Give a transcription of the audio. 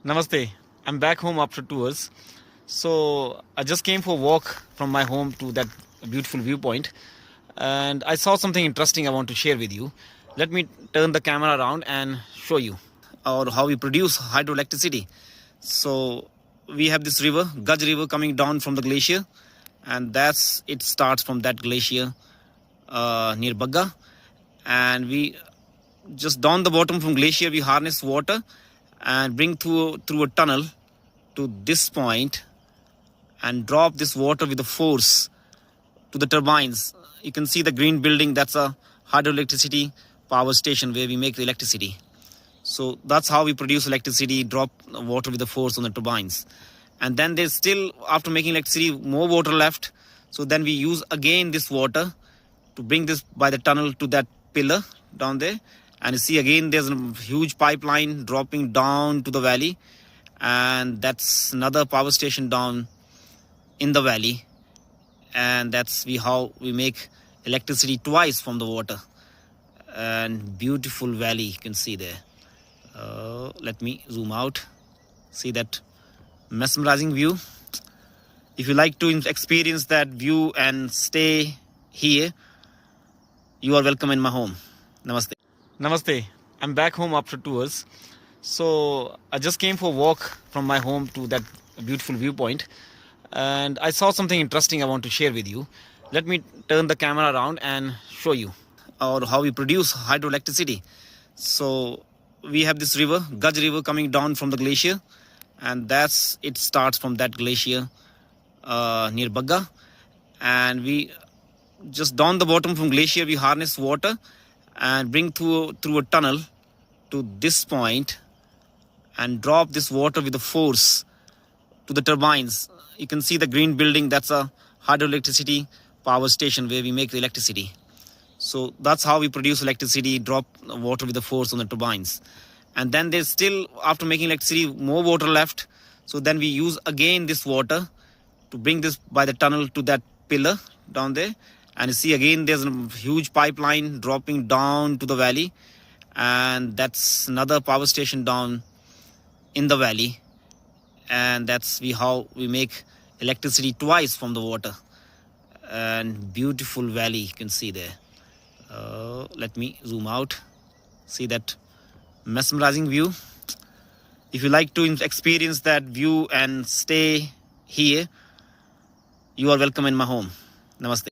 Namaste. I'm back home after tours. So I just came for a walk from my home to that beautiful viewpoint, and I saw something interesting I want to share with you. Let me turn the camera around and show you or how we produce hydroelectricity. So we have this river, Gaj River, coming down from the glacier, and it starts from that glacier near Bagga, and we just down the bottom from glacier we harness water and bring through a tunnel to this point and drop this water with the force to the turbines. You can see the green building, that's a hydroelectricity power station where we make the electricity. So that's how we produce electricity, drop water with the force on the turbines. And then there's still, after making electricity, more water left. So then we use again this water to bring this by the tunnel to that pillar down there. And you see again there's a huge pipeline dropping down to the valley. And that's another power station down in the valley. And that's how we make electricity twice from the water. And beautiful valley you can see there. Let me zoom out. See that mesmerizing view. If you like to experience that view and stay here, you are welcome in my home. Namaste. Namaste. I'm back home after tours. So I just came for a walk from my home to that beautiful viewpoint, and I saw something interesting I want to share with you. Let me turn the camera around and show you or how we produce hydroelectricity. So we have this river, Gaj River, coming down from the glacier, and it starts from that glacier near Bagga, and we just down the bottom from glacier we harness water and bring through a tunnel to this point and drop this water with the force to the turbines. You can see the green building, that's a hydroelectricity power station where we make the electricity. So that's how we produce electricity, drop water with the force on the turbines. And then there's still, after making electricity, more water left. So then we use again this water to bring this by the tunnel to that pillar down there. And you see again there's a huge pipeline dropping down to the valley. And that's another power station down in the valley. And that's how we make electricity twice from the water. And beautiful valley you can see there. Let me zoom out. See that mesmerizing view. If you like to experience that view and stay here, you are welcome in my home. Namaste.